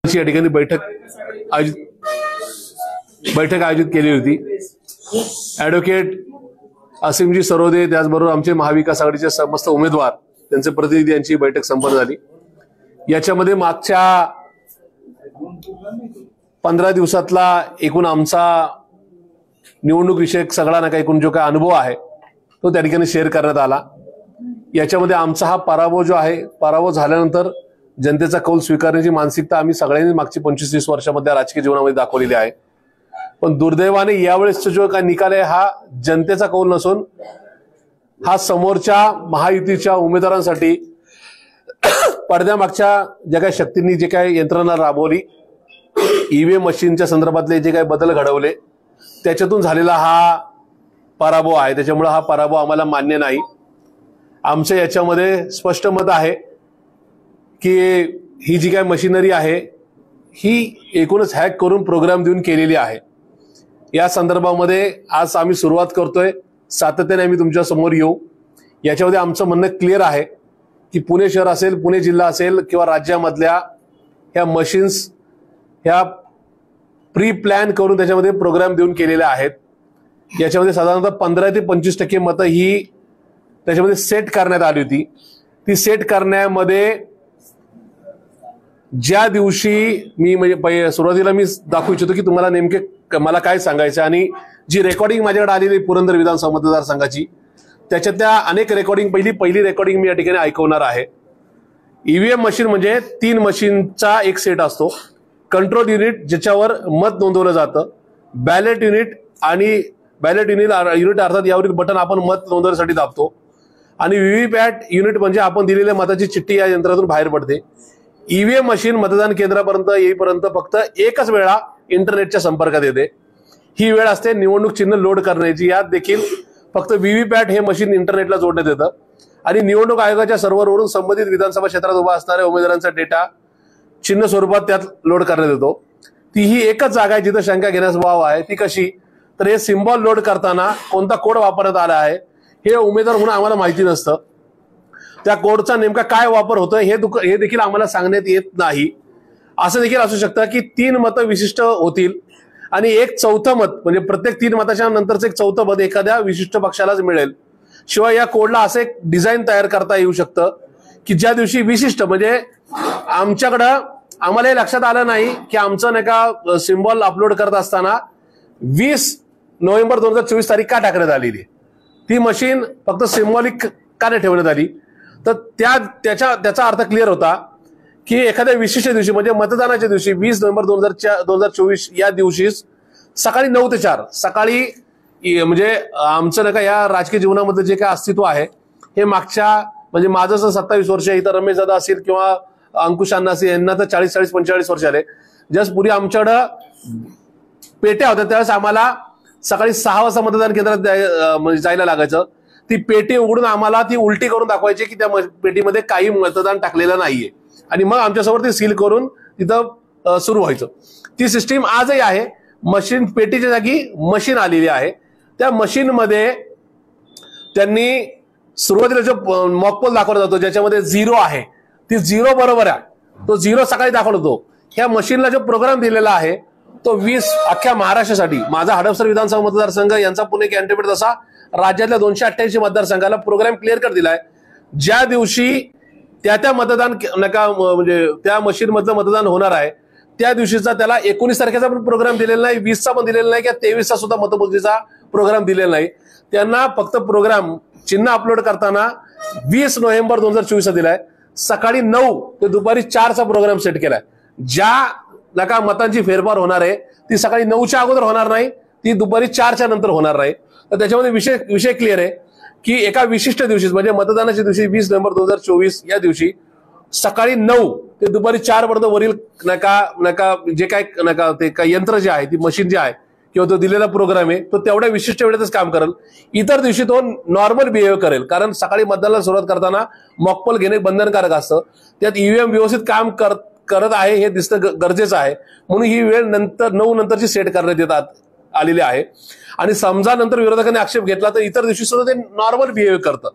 या ठिकाणी बैठक आयोजित केली होती। ॲडव्होकेट असीमजी सरोदे त्याचबरोबर आमचे महाविकास आघाडीचे समस्त उमेदवार त्यांचे प्रतिनिधी यांची बैठक संपन्न झाली। याच्यामध्ये मागच्या 15 दिवसातला एकूण आमचा निवडणूक विषयक सगळा ना एकूण जो काय अनुभव आहे तो त्या ठिकाणी शेअर करण्यात आला। याच्यामध्ये आमचा हा पराभव जो आहे, पराभव झाल्यानंतर जनतेचा कौल स्वीकारण्याची मानसिकता आम्ही सगळ्यांनी मागची 25-30 वर्षामध्ये राजकीय जीवनामध्ये दाखवलेली आहे। पण दुर्दैवाने यावेळेसचा जो काय निकाल आहे हा जनतेचा कौल नसून हा समोरच्या महायुतीच्या उमेदवारांसाठी पडद्यामागच्या ज्या काही शक्तींनी जे काही यंत्रणा राबवली, ईव्हीएम मशीनच्या संदर्भातले जे काही बदल घडवले, त्याच्यातून झालेला हा पराभव आहे। त्याच्यामुळे हा पराभव आम्हाला मान्य नाही। आमचं याच्यामध्ये स्पष्ट मत आहे की ही जी काय मशिनरी आहे ही एकूणच हॅक करून प्रोग्राम देऊन केलेली आहे। या संदर्भामध्ये आज आम्ही सुरुवात करतोय, सातत्याने आम्ही तुमच्या समोर येऊ। याच्यामध्ये आमचं म्हणणं क्लिअर आहे की पुणे शहर असेल, पुणे जिल्हा असेल किंवा राज्यामधल्या ह्या मशीन्स ह्या प्री प्लॅन करून त्याच्यामध्ये प्रोग्राम देऊन केलेल्या आहेत। याच्यामध्ये साधारणतः 15 ते 25% मतं ही त्याच्यामध्ये सेट करण्यात आली होती। ती सेट करण्यामध्ये ज्या दिवशी मी म्हणजे सुरुवातीला मी दाखवू इच्छितो की तुम्हाला नेमके मला काय सांगायचं, आणि जी रेकॉर्डिंग माझ्याकडे आलेली पुरंदर विधानसभा मतदारसंघाची त्याच्यातल्या अनेक रेकॉर्डिंग पहिली रेकॉर्डिंग मी या ठिकाणी ऐकवणार आहे। ईव्हीएम मशीन म्हणजे 3 मशीनचा एक सेट असतो। कंट्रोल युनिट ज्याच्यावर मत नोंदवलं जातं, बॅलेट युनिट आणि बॅलेट युनिट अर्थात यावरील बटन आपण मत नोंदवण्यासाठी दाबतो, आणि व्हीव्हीपॅट युनिट म्हणजे आपण दिलेल्या मताची चिठ्ठी या यंत्रातून बाहेर पडते। ईव्हीएम मशीन मतदान केंद्रापर्यंत येईपर्यंत फक्त एकच वेळा इंटरनेटच्या संपर्कात येते। ही वेळ असते निवडणूक चिन्ह लोड करण्याची। यात देखील फक्त व्हीव्हीपॅट हे मशीन इंटरनेटला जोडण्यात येतं आणि निवडणूक आयोगाच्या सर्व्हरवरून संबंधित विधानसभा क्षेत्रात उभा असणाऱ्या उमेदवारांचा डेटा चिन्ह स्वरूपात त्यात लोड करण्यात येतो। ती ही एकच जागा आहे जिथं शंका घेण्यास वाव आहे। ती कशी, तर हे सिम्बॉल लोड करताना कोणता कोड वापरण्यात आला आहे हे उमेदवार म्हणून आम्हाला माहिती नसतं। त्या कोडचा नेमका काय वापर होतोय हे देखील आम्हाला सांगण्यात येत नाही। असं देखील असू शकतं की 3 मतं विशिष्ट होतील आणि एक चौथं मत म्हणजे प्रत्येक 3 मताच्या नंतरचं एक चौथं मत एखाद्या विशिष्ट पक्षालाच मिळेल। शिवाय या कोडला असं एक डिझाईन तयार करता येऊ शकतं की ज्या दिवशी विशिष्ट म्हणजे आम्हाला हे लक्षात आलं नाही की आमचं नाही का सिम्बॉल अपलोड करत असताना 20 नोव्हेंबर 2024 तारीख का टाकण्यात आलेली आहे। ती मशीन फक्त सिम्बॉलिक का नाही ठेवण्यात आली, तर त्याचा अर्थ क्लिअर होता की एखाद्या विशिष्ट दिवशी म्हणजे मतदानाच्या दिवशी 20 नोव्हेंबर 2024 या दिवशी सकाळी 9 ते 4 सकाळी म्हणजे आमचं नाही का या राजकीय जीवनामध्ये जे काय अस्तित्व आहे हे मागच्या म्हणजे माझं 27 वर्ष, इथं रमेश दादा असेल किंवा अंकुश अण्णा असेल यांना तर 40-45 वर्ष आले। जस्ट पूर्वी आमच्याकडं पेट्या होत्या त्यावेळेस आम्हाला सकाळी 6 वाजता मतदान केंद्रात जायला लागायचं। ती पेटी उघडून आम्हाला ती उलटी करून दाखवायची की त्या पेटीमध्ये काही मतदान टाकलेलं नाहीये आणि मग आमच्यासमोर ती सील करून तिथं सुरू व्हायचं। ती सिस्टीम आजही आहे। मशीन पेटीच्या जागी मशीन आलेली आहे। त्या मशीनमध्ये त्यांनी सुरुवातीला जो मॉकपोल दाखवला जातो ज्याच्यामध्ये 0 आहे, ती 0 बरोबर आहे, तो 0 सकाळी दाखवतो। ह्या मशीनला जो प्रोग्राम दिलेला आहे तो 20 अख्ख्या महाराष्ट्रासाठी, माझा हडपसर विधानसभा मतदारसंघ यांचा पुणे कॅन्डिडेट तसा राज्यातल्या 288 मतदारसंघाला प्रोग्राम क्लिअर कर दिलाय। ज्या दिवशी त्या मतदान म्हणजे त्या मशीन मधलं मतदान होणार आहे त्या दिवशीचा त्याला 19 तारखेचा पण प्रोग्राम दिलेला नाही, 20चा पण दिलेला नाही किंवा 23चा सुद्धा मतमोजणीचा प्रोग्राम दिलेला नाही। त्यांना फक्त प्रोग्राम चिन्ह अपलोड करताना 20 नोव्हेंबर 2024 दिलाय। सकाळी 9 ते दुपारी 4चा प्रोग्राम सेट केलाय। ज्या मतांची फेरफार होणार आहे ती सकाळी 9च्या अगोदर होणार नाही, ती दुपारी 4च्या नंतर होणार नाही। तर त्याच्यामध्ये विषय क्लिअर आहे की एका विशिष्ट दिवशी म्हणजे मतदानाच्या दिवशी 20 नोव्हेंबर 2024 या दिवशी सकाळी 9 ते दुपारी 4 पर्यंत वरील जे काय ते यंत्र जे आहे, ती मशीन जी आहे किंवा तो दिलेला प्रोग्राम आहे तो तेवढ्या विशिष्ट वेळेतच काम करेल। इतर दिवशी तो नॉर्मल बिहेव करेल, कारण सकाळी मतदानाला सुरुवात करताना मॉकपोल घेणे बंधनकारक असतं। त्यात ईव्हीएम व्यवस्थित काम करत आहे हे दिसणं गरजेचं आहे, म्हणून ही वेळ 9 नंतरची सेट करण्यात येतात आलेली आहे। आणि समजा नंतर विरोधकांनी आक्षेप घेतला तर इतर दिवशी सुद्धा ते नॉर्मल बिहेव करतं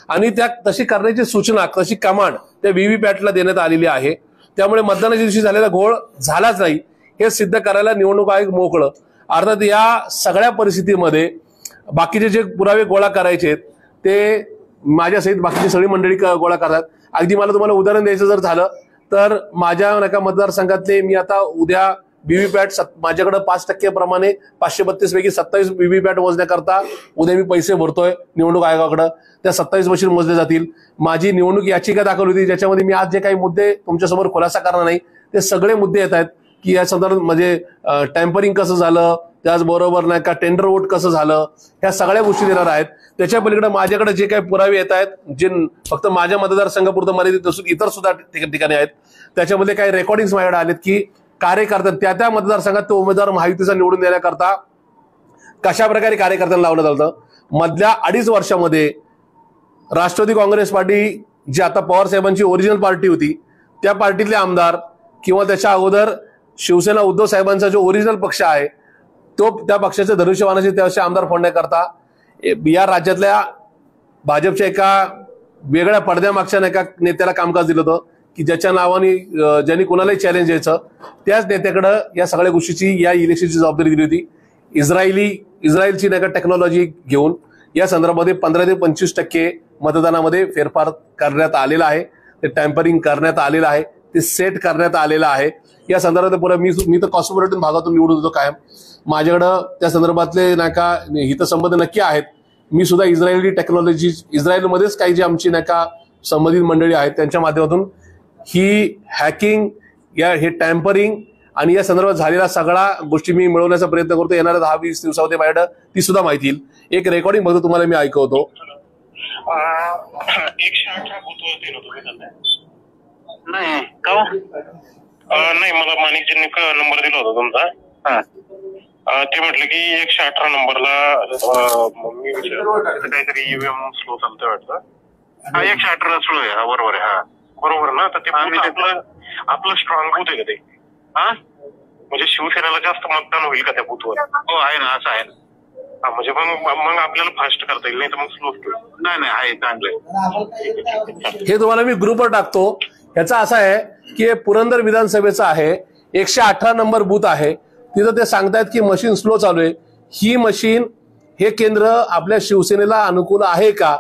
आणि त्या तशी करण्याची सूचना, तशी कमांड त्या व्हीव्हीपॅटला देण्यात आलेली आहे। त्यामुळे मतदानाच्या दिवशी झालेला घोळ झालाच नाही हे सिद्ध करायला निवडणूक आयोग मोकळं. अर्थात या सगळ्या परिस्थितीमध्ये बाकीचे जे पुरावे गोळा करायचे ते माझ्यासहित बाकीची सगळी मंडळी गोळा करतात. अगदी मला तुम्हाला उदाहरण द्यायचं जर झालं तर माझ्या एका मतदारसंघातले मी आता उद्या व्हीव्हीपॅट माझ्याकडे 5% प्रमाणे 532 पैकी 27 व्हीव्हीपॅट मोजण्याकरता उद्या मी पैसे भरतोय निवडणूक आयोगाकडे. त्या 27 मशीन मोजले जातील. माझी निवडणूक याचिका दाखल होती ज्याच्यामध्ये मी आज जे काही मुद्दे तुमच्यासमोर खुलासा करणार नाही ते सगळे मुद्दे येत आहेत की या संदर्भात म्हणजे टॅम्परिंग कसं झालं, त्याचबरोबर नाही का टेंडर वोट कसं झालं, ह्या सगळ्या गोष्टी देणार आहेत. त्याच्या पलीकडे माझ्याकडे जे काही पुरावे येत आहेत जे फक्त माझ्या मतदारसंघापुरतं मर्यादित नसून इतर सुद्धा ठिकाणी आहेत त्याच्यामध्ये काही रेकॉर्डिंग्स माझ्याकडे आलेत की कार्यकर्त्या त्या मतदारसंघात तो उमेदवार महायुतीचा निवडून देण्याकरता कशा प्रकारे कार्यकर्त्यांना लावलं जातं. मधल्या 2.5 वर्षामध्ये राष्ट्रवादी काँग्रेस पार्टी जी आता पवार साहेबांची ओरिजिनल पार्टी होती त्या पार्टीतले आमदार किंवा त्याच्या अगोदर शिवसेना उद्धव साहेबांचा जो ओरिजिनल पक्ष आहे तो त्या पक्षाच्या धनुष्यबाणाचे त्याचे आमदार फोडण्याकरता या राज्यातल्या भाजपच्या एका वेगळ्या पडद्यामागच्या एका नेत्याला कामकाज दिलं होतं की ज्याच्या नावाने ज्यांनी कोणालाही चॅलेंज द्यायचं त्याच नेत्याकडे या सगळ्या गोष्टीची या इलेक्शनची जबाबदारी दिली होती. इस्रायलची नाही का टेक्नॉलॉजी घेऊन या संदर्भामध्ये 15 ते 25% मतदानामध्ये फेरफार करण्यात आलेला आहे. ते टॅम्परिंग करण्यात आलेलं आहे, ते सेट करण्यात आलेलं आहे. या संदर्भात पुढे मी तर कॉस्मोपॉलिटन भागातून निवडून होतो कायम. माझ्याकडं त्या संदर्भातले नाही का हितसंबंध नक्की आहेत. मी सुद्धा इस्रायली टेक्नॉलॉजी इस्रायलमध्येच काही जी आमची नाही का संबंधित मंडळी आहेत त्यांच्या माध्यमातून ही हॅकिंग हे टॅम्परिंग आणि या संदर्भात झालेल्या सगळ्या गोष्टी मी मिळवण्याचा प्रयत्न करतो. येणाऱ्या 10-20 दिवसामध्ये माझ्याकडे ती सुद्धा माहिती येईल. एक रेकॉर्डिंग बघतो तुम्हाला मी ऐकवतो. 118 बूथवरती नाही का नाही मला माणिकजींनी नंबर दिला होता तुमचा. ते म्हटलं की 118 नंबरला काहीतरी ईव्हीएम स्लो चालतोय वाटतं. 118 स्लो आहे. हा बरोबर आहे. हा बरोबर ना. तर ते आपलं स्ट्रॉंग बूथ आहे का ते? म्हणजे शिवसेनेला जास्त मतदान होईल का त्या बूथवर? हो आहे ना. असं आहे ना. म्हणजे मग आपल्याला फास्ट करता येईल नाही तर मग स्लो नाही आहे चांगलं. हे तुम्हाला मी ग्रुपवर टाकतो. याचा असा आहे की पुरंदर विधानसभेचा आहे 118 नंबर बूथ आहे. तिथं ते सांगतायत की मशीन स्लो चालू आहे. ही मशीन हे केंद्र आपल्या शिवसेनेला अनुकूल आहे का?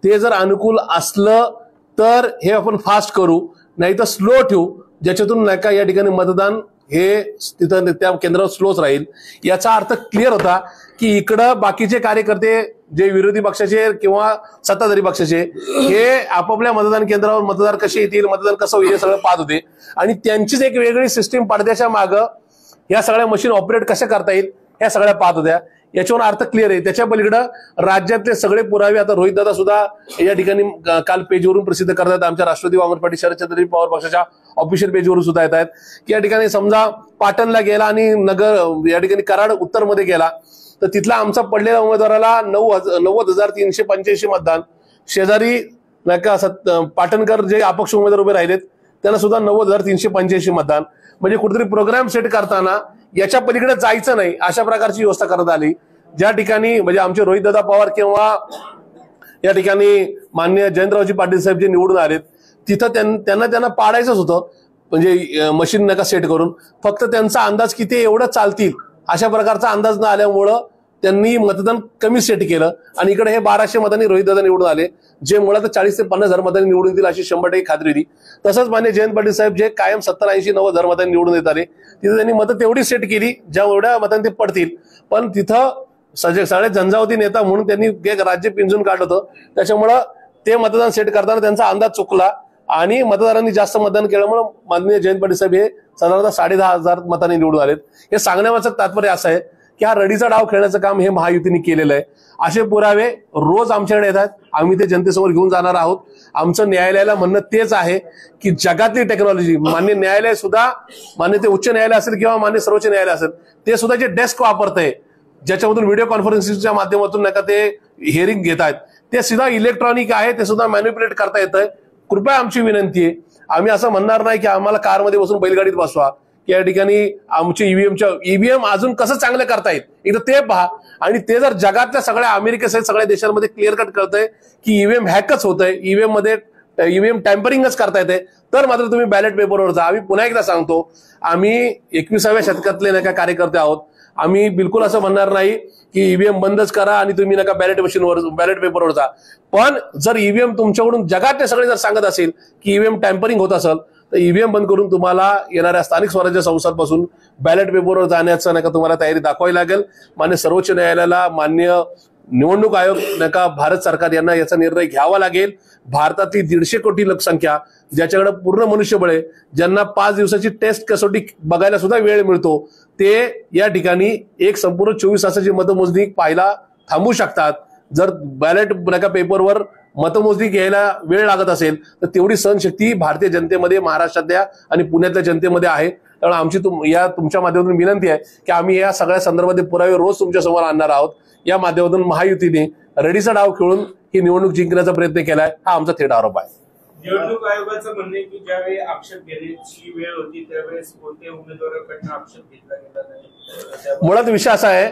ते जर अनुकूल असलं तर हे आपण फास्ट करू नाही तर स्लो ठेवू ज्याच्यातून नाही का या ठिकाणी मतदान हे तिथं त्या केंद्रावर स्लोच राहील. याचा अर्थ क्लिअर होता की इकडं बाकीचे कार्यकर्ते जे विरोधी पक्षाचे किंवा सत्ताधारी पक्षाचे हे आपापल्या मतदान केंद्रावर मतदार कसे येतील मतदान कसं होईल हे सगळं पाहत होते आणि त्यांचीच एक वेगळी सिस्टीम पडद्याच्या मागं या सगळ्या मशीन ऑपरेट कशा करता येईल ह्या सगळ्या पाहत होत्या. याच्यावर अर्थ क्लिअर आहे. त्याच्या पलीकडं राज्यातले सगळे पुरावे आता रोहित दादा सुद्धा या ठिकाणी काल पेजवरून प्रसिद्ध करतात. आमच्या राष्ट्रवादी काँग्रेस पार्टी शरदचंद्र पवार पक्षाच्या ऑफिशियल पेजवरून सुद्धा येत आहेत की या ठिकाणी समजा पाटणला गेला आणि नगर या ठिकाणी कराड उत्तरमध्ये गेला तर तिथला आमचा पडलेल्या उमेदवाराला 90,385 मतदान, शेजारी नाही का पाटणकर जे अपक्ष उमेदवार उभे राहिलेत त्यांना सुद्धा 90,385 मतदान. म्हणजे कुठेतरी प्रोग्राम सेट करताना याच्या पलीकडे जायचं नाही अशा प्रकारची व्यवस्था करण्यात आली. ज्या ठिकाणी म्हणजे आमचे रोहितदादा पवार किंवा या ठिकाणी माननीय जयंतरावजी पाटील साहेब जे निवडून आलेत तिथं त्यांना पाडायचंच होतं म्हणजे मशीन नका सेट करून. फक्त त्यांचा अंदाज किती एवढं चालतील अशा प्रकारचा अंदाज न आल्यामुळं त्यांनी मतदान कमी सेट केलं आणि इकडे हे 1200 मतांनी रोहितदादा निवडून आले जे मुळात 40 ते 50 हजार मतांनी निवडून येतील अशी 100% खात्री होती. तसंच मान्य जयंत पाटील साहेब जे कायम 70, 80, 90 हजार मतांनी निवडून येत आले तिथे त्यांनी मतं तेवढी सेट केली ज्या एवढ्या मतांनी ते पडतील. पण तिथं सगळे झंझावती नेता म्हणून त्यांनी एक राज्य पिंजून काढलं होतं त्याच्यामुळं ते मतदान सेट करताना त्यांचा अंदाज चुकला आणि मतदारांनी जास्त मतदान केल्यामुळे माननीय जयंत पाटील साहेब हे साधारणतः 10,500 मतांनी निवडून आलेत. हे सांगण्याचं तात्पर्य असं आहे की हा रडीचा डाव खेळण्याचं काम हे महायुतीने केलेलं आहे. असे पुरावे रोज आमच्याकडे येतात. आम्ही ते जनतेसमोर घेऊन जाणार आहोत. आमचं न्यायालयाला म्हणणं तेच आहे की जगातली टेक्नॉलॉजी मान्य न्यायालय सुद्धा मान्य ते उच्च न्यायालय असेल किंवा मान्य सर्वोच्च न्यायालय असेल ते सुद्धा जे डेस्क वापरतंय ज्याच्यामधून व्हिडिओ कॉन्फरन्सिंगच्या माध्यमातून नाही का ते हिअरिंग घेत आहेत ते सुद्धा इलेक्ट्रॉनिक आहे. ते सुद्धा मॅन्युप्युलेट करता येतंय. कृपया आमची विनंती आहे आम्ही असं म्हणणार नाही की आम्हाला कारमध्ये बसून बैलगाडीत बसवा की या ठिकाणी आमचे ईव्हीएम अजून कसं चांगलं करता येईल एकदा ते पहा. आणि ते जर जगातल्या सगळ्या अमेरिकेसहित सगळ्या देशांमध्ये क्लिअर कट कळतंय की ईव्हीएम हॅकच होतंय, ईव्हीएम मध्ये ईव्हीएम टॅम्परिंगच करता येते तर मात्र तुम्ही बॅलेट पेपरवर जा. आम्ही पुन्हा एकदा सांगतो, आम्ही 21व्या शतकातले नका कार्यकर्ते आहोत. आम्ही बिलकुल असं म्हणणार नाही की ईव्हीएम बंदच करा आणि तुम्ही नका बॅलेट पेपरवर जा. पण जर ईव्हीएम तुमच्याकडून जगातले सगळे जर सांगत असेल की ईव्हीएम टॅम्परिंग होत असेल तर ईव्हीएम बंद करून तुम्हाला येणाऱ्या स्थानिक स्वराज्य संस्थांपासून बॅलेट पेपरवर जाण्याचं नका तुम्हाला तयारी दाखवावी लागेल. मान्य सर्वोच्च न्यायालयाला, मान्य निवडणूक आयोग नका भारत सरकार यांना याचा निर्णय घ्यावा लागेल. भारतातली 150 कोटी लोकसंख्या ज्याच्याकडे पूर्ण मनुष्यबळ आहे, ज्यांना 5 दिवसाची टेस्ट कसोटी बघायला सुद्धा वेळ मिळतो, ते या ठिकाणी एक संपूर्ण 24 तासाची मतमोजणी पाहायला थांबू शकतात. जर बॅलेट नका पेपरवर मतमोजणी घ्यायला वेळ लागत असेल तर तेवढी सहनशक्ती भारतीय जनतेमध्ये, महाराष्ट्रातल्या आणि पुण्यातल्या जनतेमध्ये आहे. त्यामुळे आमची तुमच्या माध्यमातून विनंती आहे की आम्ही या सगळ्या संदर्भातले पुरावे रोज तुमच्या समोर आणणार आहोत. या माध्यमातून महायुतीने रेडीचा डाव खेळून ही निवडणूक जिंकण्याचा प्रयत्न केलाय, हा आमचा थेट आरोप आहे. निवडणूक आयोगाचं म्हणणे की ज्यावेळी आक्षेप घेण्याची वेळ होती त्यावेळेस कोणत्याही उमेदवाराकडनं आक्षेप घेतला गेला नाही. मुळात विषय असा आहे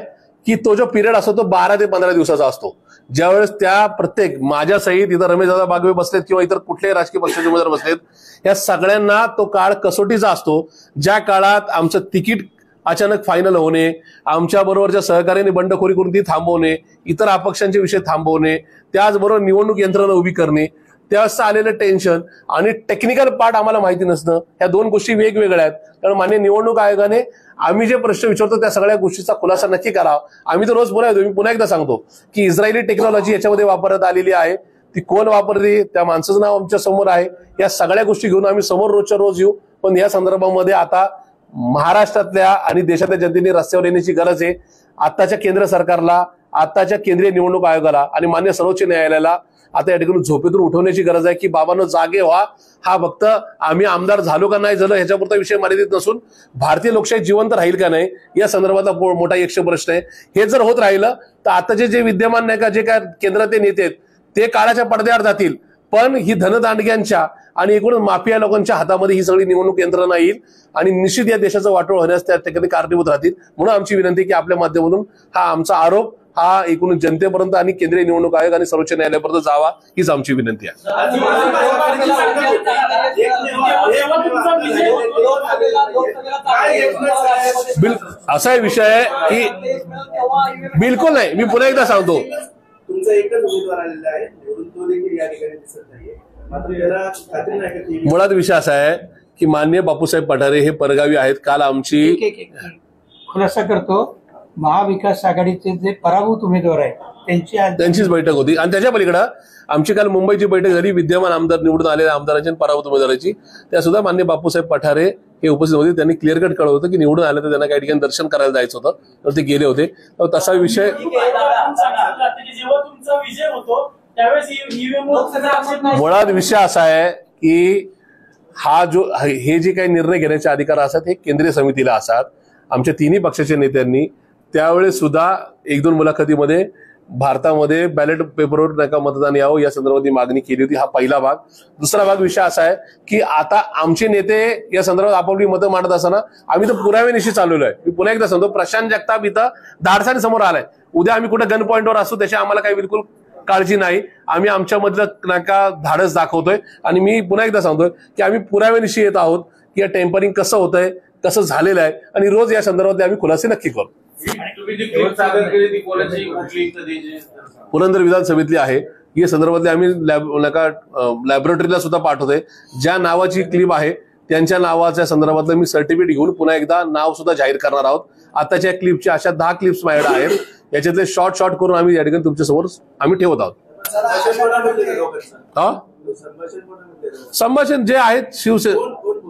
की तो जो पिरियड असतो तो 12 ते 15 दिवसाचा असतो. ज्यावेळेस त्या प्रत्येक माझ्या सहित इतर रमेशदादा बागवे बसलेत किंवा इतर कुठल्याही राजकीय पक्षाचे उमेदवार बसलेत, या सगळ्यांना तो काळ कसोटीचा असतो. ज्या काळात आमचं तिकीट अचानक फायनल होणे, आमच्या बरोबरच्या सहकार्याने बंडखोरी करून ती थांबवणे, इतर अपक्षांचे विषय थांबवणे, त्याचबरोबर निवडणूक यंत्रणा उभी करणे, त्यावेळेस आलेलं टेन्शन आणि टेक्निकल पार्ट आम्हाला माहिती नसणं, ह्या दोन गोष्टी वेगवेगळ्या आहेत. कारण मान्य निवडणूक आयोगाने आम्ही जे प्रश्न विचारतो त्या सगळ्या गोष्टीचा खुलासा नक्की करावा. आम्ही तर रोज बोलायचो, मी पुन्हा एकदा सांगतो की इस्रायली टेक्नॉलॉजी याच्यामध्ये वापरण्यात आलेली आहे. ती कोण वापरली, त्या माणसाचं नाव आमच्या समोर आहे. या सगळ्या गोष्टी घेऊन आम्ही समोर रोजच्या रोज येऊ. पण या संदर्भामध्ये आता महाराष्ट्रातल्या आणि देशातल्या जनतेने रस्त्यावर येण्याची गरज आहे. आताच्या केंद्र सरकारला, आताच्या केंद्रीय निवडणूक आयोगाला आणि मान्य सर्वोच्च न्यायालयाला आता या ठिकाणी झोपेतून उठवण्याची गरज आहे की बाबांनो जागे व्हा. हा फक्त आम्ही आमदार झालो का नाही झालो ह्याच्यापुरता विषय मर्यादित नसून भारतीय लोकशाही जिवंत राहील का नाही या संदर्भातला मोठा यक्ष प्रश्न आहे. हे जर होत राहिलं तर आताचे जे विद्यमान नाही का जे काय केंद्राचे नेते आहेत ते काळाच्या पडद्यावर जातील. पण ही धनदांडग्यांच्या आणि एकूणच माफिया लोकांच्या हातामध्ये ही सगळी निवडणूक यंत्रणा येईल आणि निश्चित या देशाचं वाटोळ होण्यास त्या ठिकाणी कारणीभूत राहतील. म्हणून आमची विनंती की आपल्या माध्यमातून हा आमचा आरोप हा एकूण जनतेपर्यंत आणि केंद्रीय निवडणूक आयोग आणि सर्वोच्च न्यायालयापर्यंत जावा, हीच आमची विनंती आहे. असा विषय आहे की बिलकुल नाही, मी पुन्हा एकदा सांगतो, तुमचा एकच उमेदवार आलेला आहे, निवडून तो देखील या ठिकाणी दिसत नाहीये. मात्र त्याला खात्री नाही का ती मुळात विषय असा आहे की माननीय बापूसाहेब पठारे हे परगावी आहेत. काल आमची खुलासा करतो, महाविकास आघाडीचे जे पराभूत उमेदवार आहेत त्यांचीच बैठक होती आणि त्याच्या पलीकडं आमची काल मुंबईची बैठक झाली विद्यमान आमदार निवडून आलेल्या आमदारांची आणि पराभूत उमेदवाराची. त्या सुद्धा माननीय बापूसाहेब पठारे हे उपस्थित होते. त्यांनी क्लिअर कट कळवलं होतं की निवडून आलं तर त्यांना काही ठिकाणी दर्शन करायला जायचं होतं, तर ते गेले होते. तसा विषय मुळात विषय असा आहे की हे जे काही निर्णय घेण्याचे अधिकार असतात हे केंद्रीय समितीला असतात. आमच्या तिन्ही पक्षाच्या नेत्यांनी त्यावेळेस सुद्धा 1-2 मुलाखतीमध्ये भारतामध्ये बॅलेट पेपरवर नका मतदान यावं या संदर्भात मागणी केली होती. हा पहिला भाग. दुसरा भाग विषय असा आहे की आता आमचे नेते या संदर्भात आपापली मतं मांडत असताना आम्ही तर पुराव्यानिशी चालवलो आहे. मी पुन्हा एकदा सांगतो, प्रशांत जगताप इथं धाडसाने समोर आलाय. उद्या आम्ही कुठे गन पॉईंटवर असू त्याची आम्हाला काही बिलकुल काळजी नाही. आम्ही आमच्यामधलं नका धाडस दाखवतोय आणि मी पुन्हा एकदा सांगतोय की आम्ही पुराव्यानिशी येत आहोत की या टेम्परिंग कसं होतंय, कसं झालेलं आहे आणि रोज या संदर्भात आम्ही खुलासे नक्की करू. पुरंदर विधानसभेतली आहे या संदर्भातले आम्ही लॅबोरेटरीला सुद्धा पाठवतोय. ज्या नावाची क्लिप आहे त्यांच्या नावाच्या संदर्भातलं मी सर्टिफिकेट घेऊन पुन्हा एकदा नाव सुद्धा जाहीर करणार आहोत. आताच्या क्लिपच्या अशा 10 क्लिप्स माझ्याकडे आहेत. याच्यातले शॉर्ट करून आम्ही या ठिकाणी तुमच्या समोर आम्ही ठेवत आहोत. संभाषण जे आहेत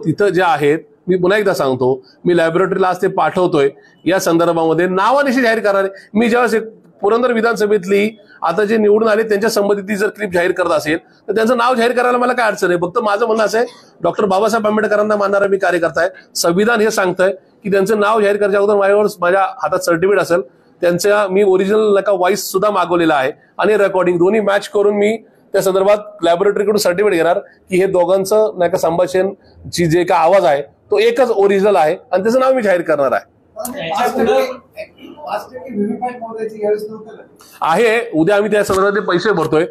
तिथं जे आहेत, मी पुन्हा एकदा सांगतो, मी लॅबोरेटरीला आज ते पाठवतोय. या संदर्भामध्ये नावानिशी जाहीर करणार आहे. मी ज्यावेळेस पुरंदर विधानसभेतली आता जे निवडून आले त्यांच्या संबंधित जर क्लिप जाहीर करत असेल तर त्यांचं नाव जाहीर करायला मला काय अडचण आहे. फक्त माझं म्हणणं असं आहे, डॉक्टर बाबासाहेब आंबेडकरांना मानणारा मी कार्यकर्ता आहे. संविधान हे सांगतंय की त्यांचं नाव जाहीर करायच्या अगोदर माझ्या हातात सर्टिफिकेट असेल, त्यांच्या मी ओरिजिनल नका व्हॉइस सुद्धा मागवलेला आहे आणि रेकॉर्डिंग दोन्ही मॅच करून मी त्या संदर्भात लॅबोरेटरीकडून सर्टिफिकेट घेणार की हे दोघांचं नाही का संभाषणची जे का आवाज आहे तो एकच ओरिजिनल आहे आणि त्याचं नाव मी जाहीर करणार आहे. आहे उद्या आम्ही त्या संदर्भात पैसे भरतोय.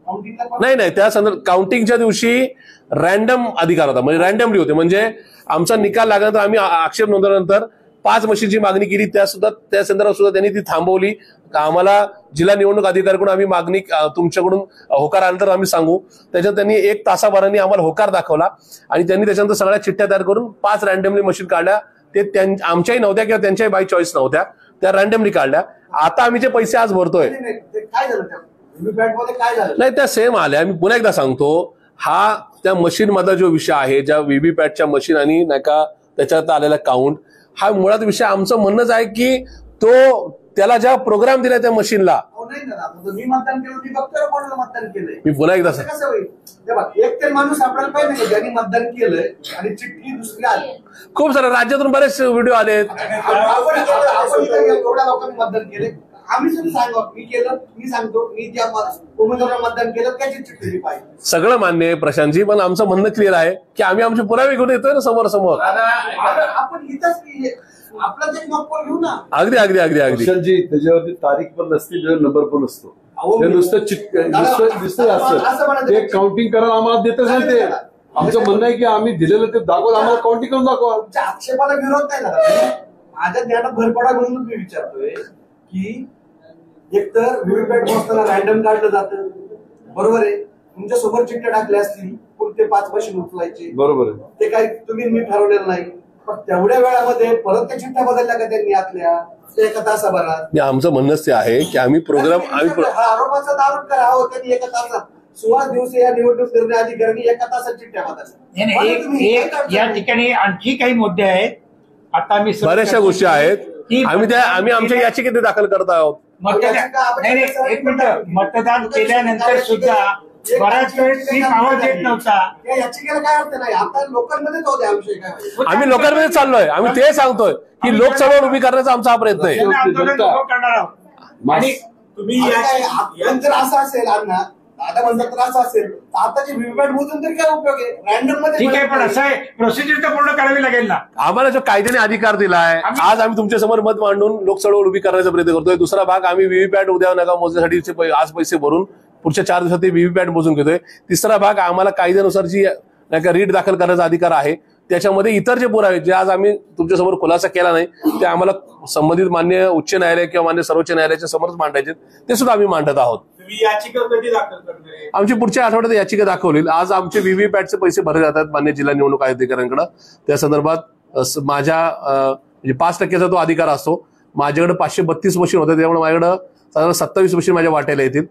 नाही नाही, त्या संदर्भात काउंटिंगच्या दिवशी रॅन्डम अधिकार होता, म्हणजे रॅन्डमली होते. म्हणजे आमचा निकाल लागल्यानंतर आम्ही आक्षेप नोंदवल्यानंतर 5 मशीनची मागणी केली, त्या संदर्भात सुद्धा त्यांनी ती थांबवली. आम्हाला जिल्हा निवडणूक अधिकाऱ्याकडून आम्ही मागणी तुमच्याकडून होकार आल्यानंतर आम्ही सांगू. त्याच्यात त्यांनी 1 तासाभराने आम्हाला होकार दाखवला आणि त्यांनी त्याच्यानंतर सगळ्या चिठ्ठ्या तयार करून 5 रॅन्डमली मशीन काढल्या. ते आमच्याही नव्हत्या किंवा त्यांच्याही बाय चॉईस नव्हत्या, त्या रॅन्डमली काढल्या. आता आम्ही जे पैसे आज भरतोय काय झालं काय झालं नाही, त्या सेम आल्या. मी पुन्हा एकदा सांगतो, हा त्या मशीन मधला जो विषय आहे, ज्या व्हीव्हीपॅटच्या मशीन आणि नाही का त्याच्यात आलेला काउंट, हा मुळात विषय आमचं म्हणणंच आहे की त्याला ज्या प्रोग्राम दिला त्या मशीनला. मी मतदान केलं, मी बघतोय कोणाला मतदान केलंय. मी पुन्हा एकदा कसं होईल, एक तर माणूस आपल्याला पाहिजे की ज्यांनी मतदान केलंय आणि चिठ्ठी दुसरी आली. खूप सारे राज्यातून बरेच व्हिडिओ आलेत. आपण एवढ्या लोकांनी मतदान केले, आम्ही सुद्धा सांगू, मी केलं, मी सांगतो, मी ज्या उमेदवाराला मतदान केलं त्याची चिठ्ठी पाहिजे. सगळं मान्य आहे प्रशांतजी, पण आमचं म्हणणं क्लिअर आहे की आम्ही आमचे पुरावे घेऊन येतोय ना समोर. आपण इथंच आपला जे मक्कल घेऊ ना. अगदी अगदी अगदी अगदी त्याच्यावरती तारीख पण नसते, नंबर पण असतो. ते नुसतं दिसतं असतं, ते काउंटिंग करायला आम्हाला देतच नाही. ते आमचं म्हणणं आहे की आम्ही दिलेलं ते दाखवा, आम्हाला काउंटिंग करून दाखवा. आक्षेपाला विरोध नाही ना. माझ्या ज्ञानात भरपडा म्हणून मी विचारतोय की एकतर व्हीव्हीपॅट मोजताना रॅन्डम काढलं जातं, बरोबर आहे. तुमच्या समोर चिठ्ठ्या टाकल्या असतील, पुढे 5 मशीन उचलायचे, बरोबर आहे. ते काही तुम्ही मी ठरवलेलं नाही. पण तेवढ्या वेळामध्ये परत त्या चिठ्ठ्या बदलल्या का त्यांनी आतल्या 1 तासाभरात? आमचं म्हणणंच ते आहे की आम्ही प्रोग्राम आरोपाचा आरोप करा, हो त्यांनी 1 तासात 16 दिवस या निवडणूक निर्णय अधिकाऱ्यांनी 1 तासात चिठ्ठ्या बदलल्या. या ठिकाणी आणखी काही मुद्दे आहेत. आता आम्ही बऱ्याचशा गोष्टी आहेत, आम्ही आमच्या याचिकेत दाखल करत आहोत. एक मिनिट, मतदान केल्यानंतर सुद्धा बऱ्याच वेळ ती आवाज येत नव्हता. याचिकेला काय अर्थ नाही, आता लोकांमध्ये जाऊ द्या विषय काय. आम्ही लोकांमध्ये चाललोय, आम्ही ते सांगतोय की लोकसभा उभी करण्याचा आमचा हा प्रयत्न आहे. आंदोलन करणार आहोत. आणि तुम्ही जर असं असेल अण्णा, आता म्हणतात तर असं असेल, आता जे व्हीव्हीपॅट मोजून तरी काय उपयोग आहे, रॅन्डम मध्ये. ठीक आहे, पण असं आहे, प्रोसिजर तर पूर्ण करावी लागेल ना. आम्हाला जो कायद्याने अधिकार दिलाय, आज आम्ही तुमच्या समोर मत मांडून लोकसभा उभी करण्याचा प्रयत्न करतोय. दुसरा भाग, आम्ही व्हीव्हीपॅट उद्या नका मोजण्यासाठी आज पैसे भरून पुढच्या 4 दिवसात व्हीव्हीपॅट मोजून घेतोय. तिसरा भाग, आम्हाला कायद्यानुसार जी रीट दाखल करण्याचा अधिकार आहे, त्याच्यामध्ये इतर जे पुरावे जे आज आम्ही तुमच्यासमोर खुलासा केला नाही, ते आम्हाला संबंधित मान्य उच्च न्यायालय किंवा मान्य सर्वोच्च न्यायालयाच्या समोरच मांडायचे, ते सुद्धा आम्ही मांडत आहोत. याचिका कधी दाखल करणार? आमची पुढच्या आठवड्यात याचिका दाखवली. आज आमचे व्हीव्हीपॅटचे पैसे भरले जातात मान्य जिल्हा निवडणूक अधिकाऱ्यांकडे. त्या संदर्भात माझ्या म्हणजे 5% तो अधिकार असतो. माझ्याकडे 532 मशीन होते, त्यामुळे माझ्याकडे साधारण 27 मशीन माझ्या वाट्याला येतील.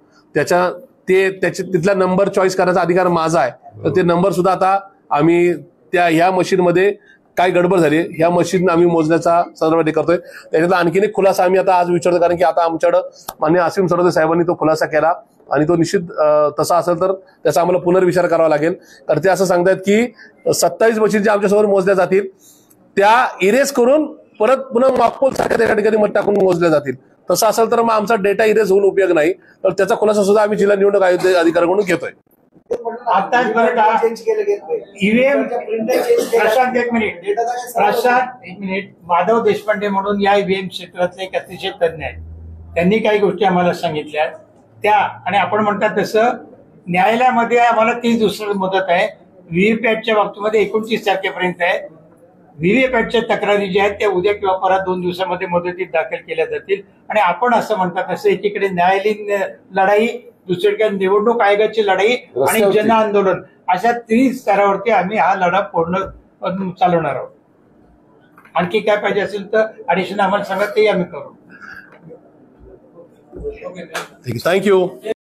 तिथला नंबर चॉईस करायचा अधिकार माझा आहे. तर ते नंबर सुद्धा आता आम्ही ह्या मशीनमध्ये काय गडबड झाली, ह्या मशीन आम्ही मोजण्याचा संदर्भात करतोय. त्याच्यातला आणखीन एक खुलासा आम्ही आता आज विचारतो, कारण की आता आमच्याकडे मान्य आसिम सरोदे साहेबांनी तो खुलासा केला आणि तो निश्चित तसा असेल तर त्याचा आम्हाला पुनर्विचार करावा लागेल. तर ते असं सांगतात की 27 मशीन ज्या आमच्यासमोर मोजल्या जातील, त्या इरेज करून परत पुन्हा मागपोल सारख्या त्या ठिकाणी मत टाकून मोजल्या जातील. तसं असेल तर मग आमचा डेटा इरेज होऊन उपयोग नाही. तर त्याचा खुलासा सुद्धा आम्ही जिल्हा निवडणूक अधिकाऱ्याकडून घेतोय. आताच बरं का ईव्हीएम प्रशांत एक मिनिट माधव देशपांडे म्हणून या ईव्हीएम क्षेत्रातले एक अतिशय तज्ञ आहेत. त्यांनी काही गोष्टी आम्हाला सांगितल्या त्या, आणि आपण म्हणतात तसं न्यायालयामध्ये आम्हाला 30 दिवसाची मुदत आहे. व्हीव्हीपॅटच्या बाबतीमध्ये 29 तारखेपर्यंत आहे. व्हीव्हीपॅटच्या तक्रारी ज्या आहेत त्या उद्या किंवा परत 2 दिवसामध्ये मुदतीत दाखल केल्या जातील. आणि आपण असं म्हणतात तसं एकीकडे न्यायालयीन लढाई, दुसरीकडे निवडणूक आयोगाची लढाई आणि जन आंदोलन, अशा 3 स्तरावरती आम्ही हा लढा पूर्ण चालवणार आहोत. आणखी काय पाहिजे असेल तर ऍडिशन आम्हाला सांगा, तेही आम्ही करू. थँक्यू.